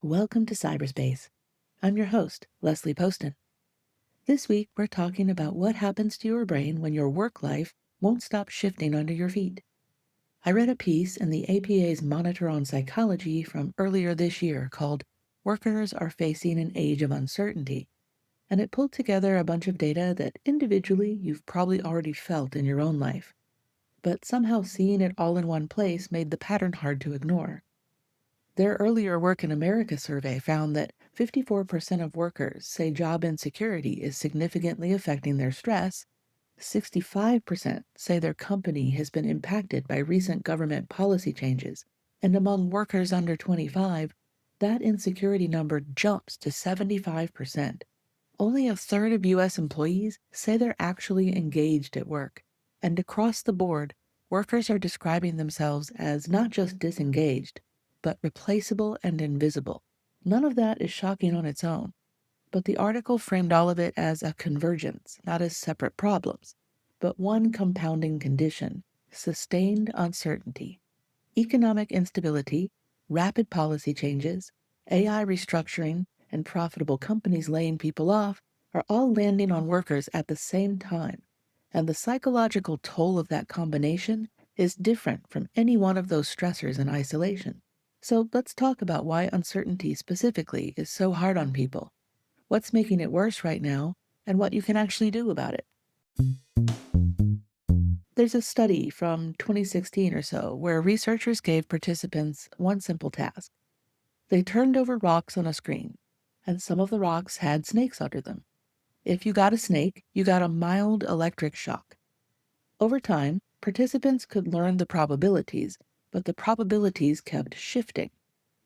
Welcome to cyberspace. I'm your host, Leslie Poston. This week, we're talking about what happens to your brain when your work life won't stop shifting under your feet. I read a piece in the APA's Monitor on Psychology from earlier this year called Workers Are Facing an Age of Uncertainty, and it pulled together a bunch of data that individually you've probably already felt in your own life. But somehow seeing it all in one place made the pattern hard to ignore. Their earlier Work in America survey found that 54% of workers say job insecurity is significantly affecting their stress, 65% say their company has been impacted by recent government policy changes, and among workers under 25, that insecurity number jumps to 75%. Only a third of U.S. employees say they're actually engaged at work, and across the board, workers are describing themselves as not just disengaged, but replaceable and invisible. None of that is shocking on its own, but the article framed all of it as a convergence, not as separate problems, but one compounding condition: sustained uncertainty. Economic instability, rapid policy changes, AI restructuring, and profitable companies laying people off are all landing on workers at the same time, and the psychological toll of that combination is different from any one of those stressors in isolation. So let's talk about why uncertainty specifically is so hard on people, what's making it worse right now, and what you can actually do about it. There's a study from 2016 or so where researchers gave participants one simple task. They turned over rocks on a screen, and some of the rocks had snakes under them. If you got a snake, you got a mild electric shock. Over time, participants could learn the probabilities, but the probabilities kept shifting.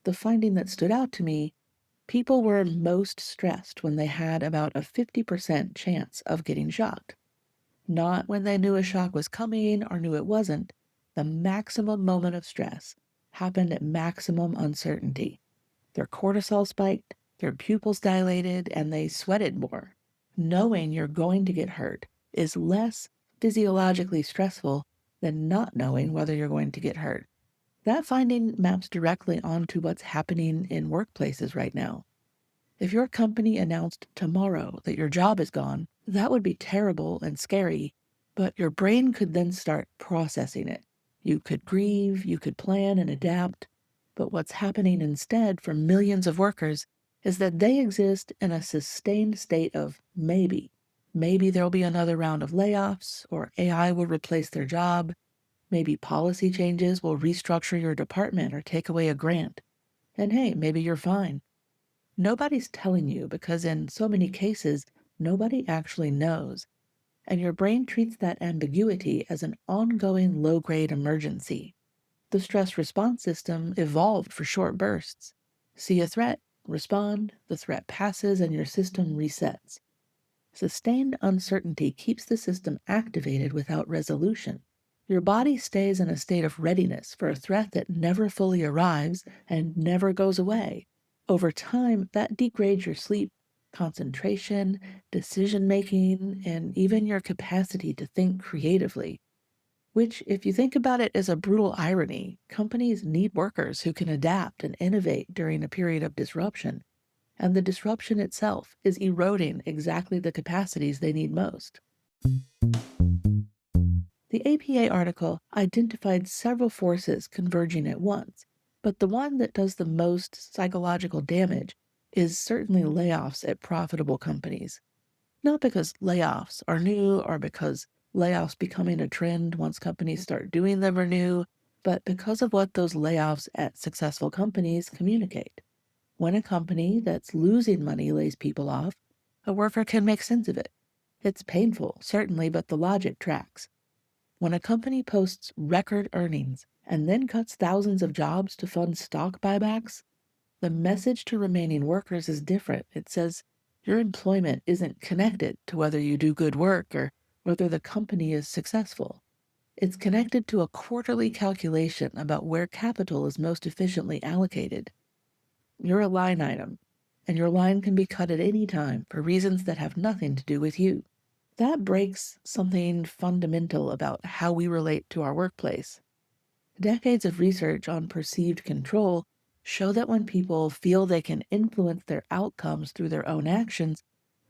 The finding that stood out to me: people were most stressed when they had about a 50% chance of getting shocked. Not when they knew a shock was coming or knew it wasn't. The maximum moment of stress happened at maximum uncertainty. Their cortisol spiked, their pupils dilated, and they sweated more. Knowing you're going to get hurt is less physiologically stressful than not knowing whether you're going to get hurt. That finding maps directly onto what's happening in workplaces right now. If your company announced tomorrow that your job is gone, that would be terrible and scary, but your brain could then start processing it. You could grieve, you could plan and adapt, but what's happening instead for millions of workers is that they exist in a sustained state of maybe. Maybe there'll be another round of layoffs, or AI will replace their job. Maybe policy changes will restructure your department or take away a grant. And hey, maybe you're fine. Nobody's telling you because in so many cases, nobody actually knows, and your brain treats that ambiguity as an ongoing low-grade emergency. The stress response system evolved for short bursts. See a threat, respond, the threat passes, and your system resets. Sustained uncertainty keeps the system activated without resolution. Your body stays in a state of readiness for a threat that never fully arrives and never goes away. Over time, that degrades your sleep, concentration, decision making, and even your capacity to think creatively. Which, if you think about it, is a brutal irony. Companies need workers who can adapt and innovate during a period of disruption, and the disruption itself is eroding exactly the capacities they need most. The APA article identified several forces converging at once, but the one that does the most psychological damage is certainly layoffs at profitable companies. Not because layoffs are new or because layoffs becoming a trend once companies start doing them are new, but because of what those layoffs at successful companies communicate. When a company that's losing money lays people off, a worker can make sense of it. It's painful, certainly, but the logic tracks. When a company posts record earnings and then cuts thousands of jobs to fund stock buybacks, the message to remaining workers is different. It says your employment isn't connected to whether you do good work or whether the company is successful. It's connected to a quarterly calculation about where capital is most efficiently allocated. You're a line item, and your line can be cut at any time for reasons that have nothing to do with you. That breaks something fundamental about how we relate to our workplace. Decades of research on perceived control show that when people feel they can influence their outcomes through their own actions,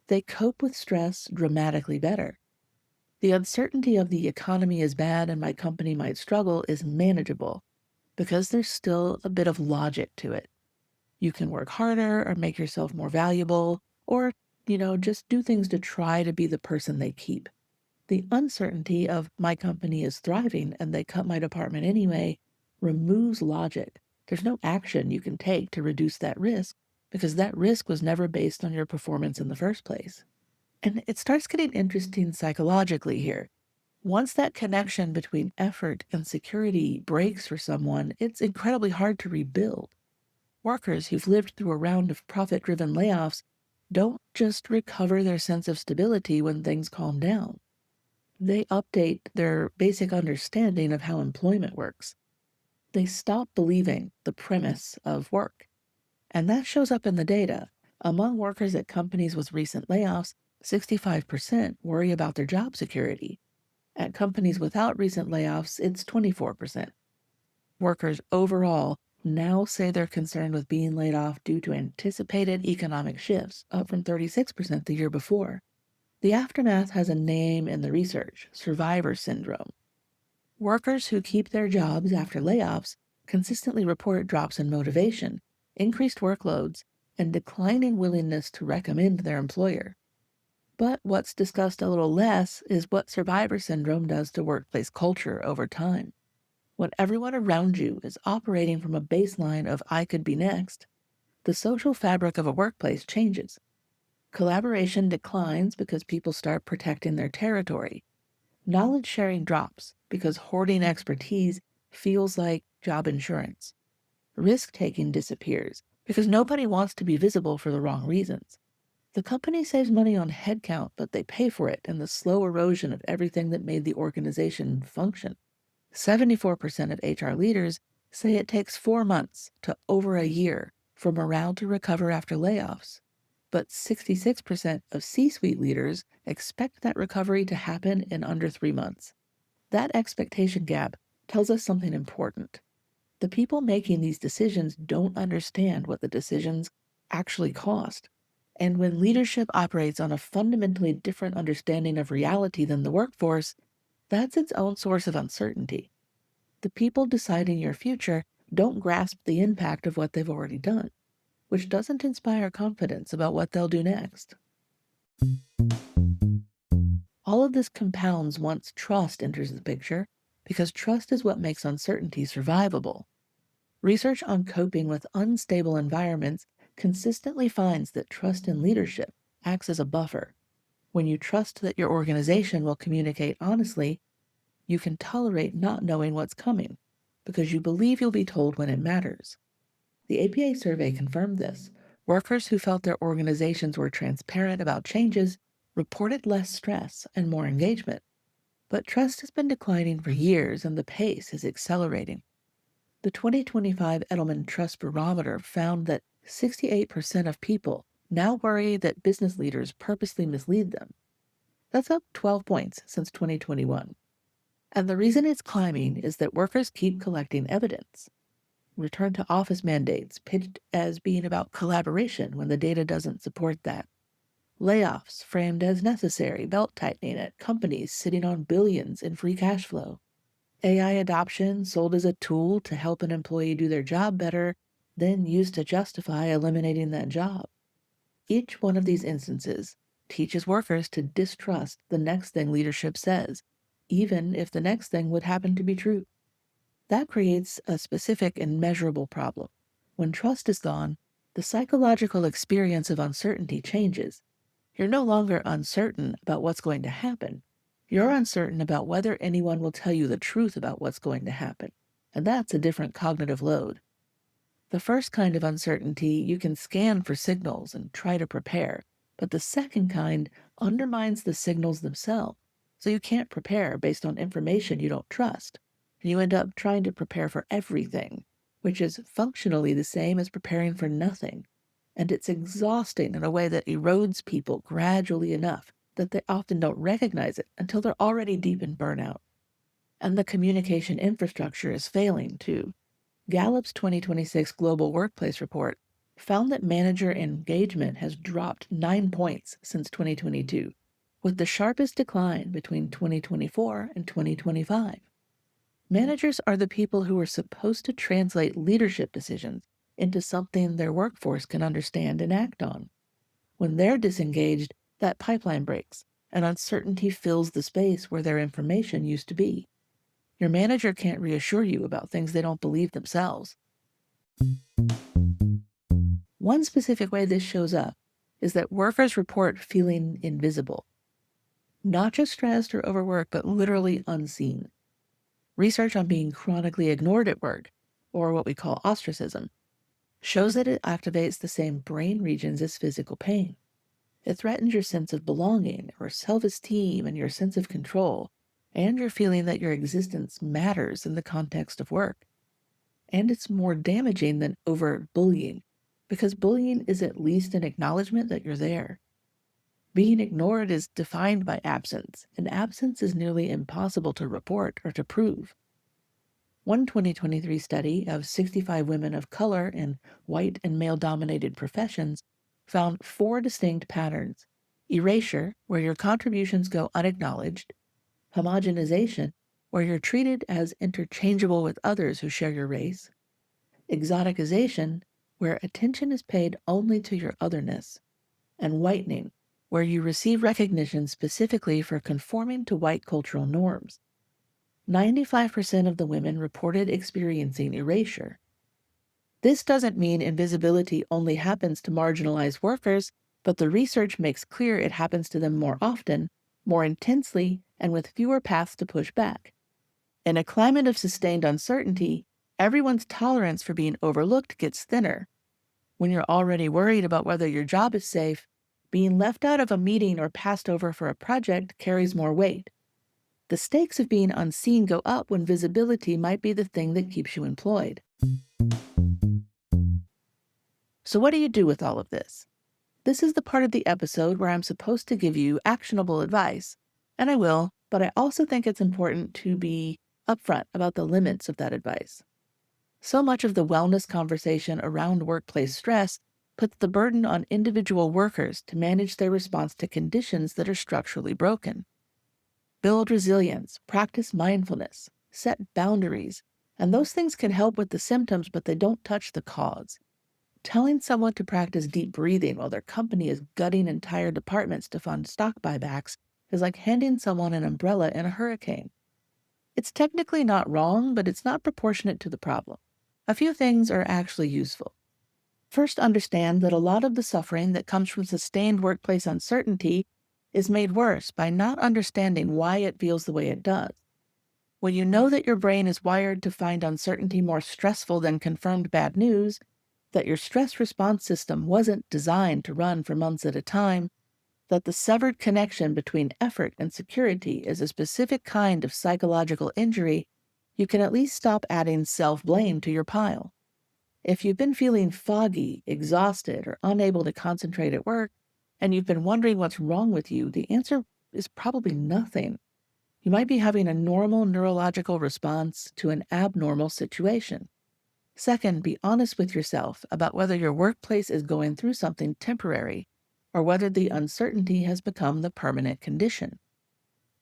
they cope with stress dramatically better. The uncertainty of the economy is bad and my company might struggle is manageable because there's still a bit of logic to it. You can work harder or make yourself more valuable or, just do things to try to be the person they keep. The uncertainty of my company is thriving and they cut my department anyway removes logic. There's no action you can take to reduce that risk because that risk was never based on your performance in the first place. And it starts getting interesting psychologically here. Once that connection between effort and security breaks for someone, it's incredibly hard to rebuild. Workers who've lived through a round of profit driven layoffs don't just recover their sense of stability when things calm down. They update their basic understanding of how employment works. They stop believing the premise of work. And that shows up in the data. Among workers at companies with recent layoffs, 65% worry about their job security. At companies without recent layoffs, it's 24%. Workers overall now say they're concerned with being laid off due to anticipated economic shifts, up from 36% the year before. The aftermath has a name in the research: survivor syndrome. Workers who keep their jobs after layoffs consistently report drops in motivation, increased workloads, and declining willingness to recommend their employer. But what's discussed a little less is what survivor syndrome does to workplace culture over time. When everyone around you is operating from a baseline of I could be next, the social fabric of a workplace changes. Collaboration declines because people start protecting their territory. Knowledge sharing drops because hoarding expertise feels like job insurance. Risk taking disappears because nobody wants to be visible for the wrong reasons. The company saves money on headcount, but they pay for it in the slow erosion of everything that made the organization function. 74% of HR leaders say it takes 4 months to over a year for morale to recover after layoffs. But 66% of C suite leaders expect that recovery to happen in under 3 months. That expectation gap tells us something important. The people making these decisions don't understand what the decisions actually cost. And when leadership operates on a fundamentally different understanding of reality than the workforce, that's its own source of uncertainty. The people deciding your future don't grasp the impact of what they've already done, which doesn't inspire confidence about what they'll do next. All of this compounds once trust enters the picture, because trust is what makes uncertainty survivable. Research on coping with unstable environments consistently finds that trust in leadership acts as a buffer. When you trust that your organization will communicate honestly, you can tolerate not knowing what's coming because you believe you'll be told when it matters. The APA survey confirmed this. Workers who felt their organizations were transparent about changes reported less stress and more engagement. But trust has been declining for years and the pace is accelerating. The 2025 Edelman Trust Barometer found that 68% of people now worry that business leaders purposely mislead them. That's up 12 points since 2021. And the reason it's climbing is that workers keep collecting evidence. Return to office mandates pitched as being about collaboration when the data doesn't support that. Layoffs framed as necessary belt tightening at companies sitting on billions in free cash flow. AI adoption sold as a tool to help an employee do their job better, then used to justify eliminating that job. Each one of these instances teaches workers to distrust the next thing leadership says, even if the next thing would happen to be true. That creates a specific and measurable problem. When trust is gone, the psychological experience of uncertainty changes. You're no longer uncertain about what's going to happen. You're uncertain about whether anyone will tell you the truth about what's going to happen. And that's a different cognitive load. The first kind of uncertainty, you can scan for signals and try to prepare, but the second kind undermines the signals themselves, so you can't prepare based on information you don't trust. And you end up trying to prepare for everything, which is functionally the same as preparing for nothing. And it's exhausting in a way that erodes people gradually enough that they often don't recognize it until they're already deep in burnout. And the communication infrastructure is failing too. Gallup's 2026 Global Workplace Report found that manager engagement has dropped 9 points since 2022, with the sharpest decline between 2024 and 2025. Managers are the people who are supposed to translate leadership decisions into something their workforce can understand and act on. When they're disengaged, that pipeline breaks, and uncertainty fills the space where their information used to be. Your manager can't reassure you about things they don't believe themselves. One specific way this shows up is that workers report feeling invisible, not just stressed or overworked, but literally unseen. Research on being chronically ignored at work, or what we call ostracism, shows that it activates the same brain regions as physical pain. It threatens your sense of belonging or self-esteem and your sense of control, and your feeling that your existence matters in the context of work. And it's more damaging than overt bullying, because bullying is at least an acknowledgement that you're there. Being ignored is defined by absence, and absence is nearly impossible to report or to prove. One 2023 study of 65 women of color in white and male dominated professions found four distinct patterns: erasure, where your contributions go unacknowledged; homogenization, where you're treated as interchangeable with others who share your race; exoticization, where attention is paid only to your otherness; and whitening, where you receive recognition specifically for conforming to white cultural norms. 95% of the women reported experiencing erasure. This doesn't mean invisibility only happens to marginalized workers, but the research makes clear it happens to them more often, more intensely, and with fewer paths to push back. In a climate of sustained uncertainty, everyone's tolerance for being overlooked gets thinner. When you're already worried about whether your job is safe, being left out of a meeting or passed over for a project carries more weight. The stakes of being unseen go up when visibility might be the thing that keeps you employed. So, what do you do with all of this? This is the part of the episode where I'm supposed to give you actionable advice, and I will, but I also think it's important to be upfront about the limits of that advice. So much of the wellness conversation around workplace stress puts the burden on individual workers to manage their response to conditions that are structurally broken. Build resilience, practice mindfulness, set boundaries, and those things can help with the symptoms, but they don't touch the cause. Telling someone to practice deep breathing while their company is gutting entire departments to fund stock buybacks is like handing someone an umbrella in a hurricane. It's technically not wrong, but it's not proportionate to the problem. A few things are actually useful. First, understand that a lot of the suffering that comes from sustained workplace uncertainty is made worse by not understanding why it feels the way it does. When you know that your brain is wired to find uncertainty more stressful than confirmed bad news, that your stress response system wasn't designed to run for months at a time, that the severed connection between effort and security is a specific kind of psychological injury, you can at least stop adding self-blame to your pile. If you've been feeling foggy, exhausted, or unable to concentrate at work, and you've been wondering what's wrong with you, the answer is probably nothing. You might be having a normal neurological response to an abnormal situation. Second, be honest with yourself about whether your workplace is going through something temporary or whether the uncertainty has become the permanent condition.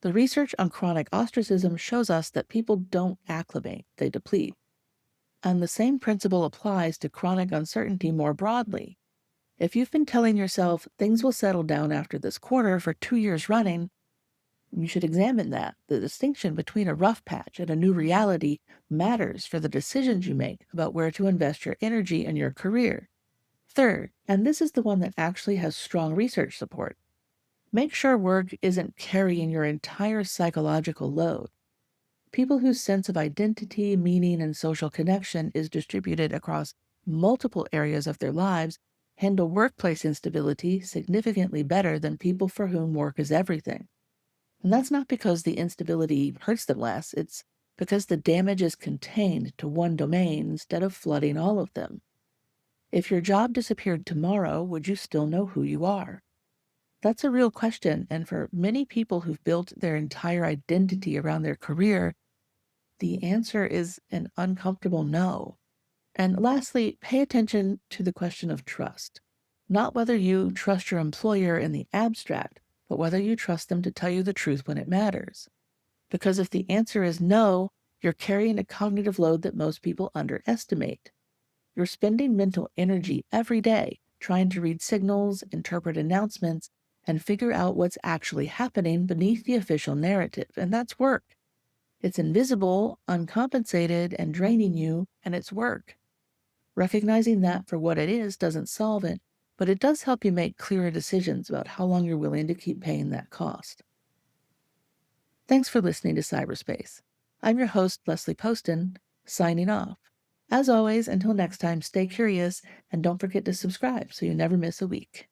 The research on chronic ostracism shows us that people don't acclimate, they deplete. And the same principle applies to chronic uncertainty more broadly. If you've been telling yourself things will settle down after this quarter for 2 years running, you should examine that. The distinction between a rough patch and a new reality matters for the decisions you make about where to invest your energy and your career. Third, and this is the one that actually has strong research support, make sure work isn't carrying your entire psychological load. People whose sense of identity, meaning, and social connection is distributed across multiple areas of their lives handle workplace instability significantly better than people for whom work is everything. And that's not because the instability hurts them less, it's because the damage is contained to one domain instead of flooding all of them. If your job disappeared tomorrow, would you still know who you are? That's a real question, and for many people who've built their entire identity around their career, the answer is an uncomfortable no. And lastly, pay attention to the question of trust. Not whether you trust your employer in the abstract, but whether you trust them to tell you the truth when it matters. Because if the answer is no, you're carrying a cognitive load that most people underestimate. You're spending mental energy every day trying to read signals, interpret announcements, and figure out what's actually happening beneath the official narrative, and that's work. It's invisible, uncompensated, and draining you, and it's work. Recognizing that for what it is doesn't solve it, but it does help you make clearer decisions about how long you're willing to keep paying that cost. Thanks for listening to Cyberspace. I'm your host, Leslie Poston, signing off. As always, until next time, stay curious and don't forget to subscribe so you never miss a week.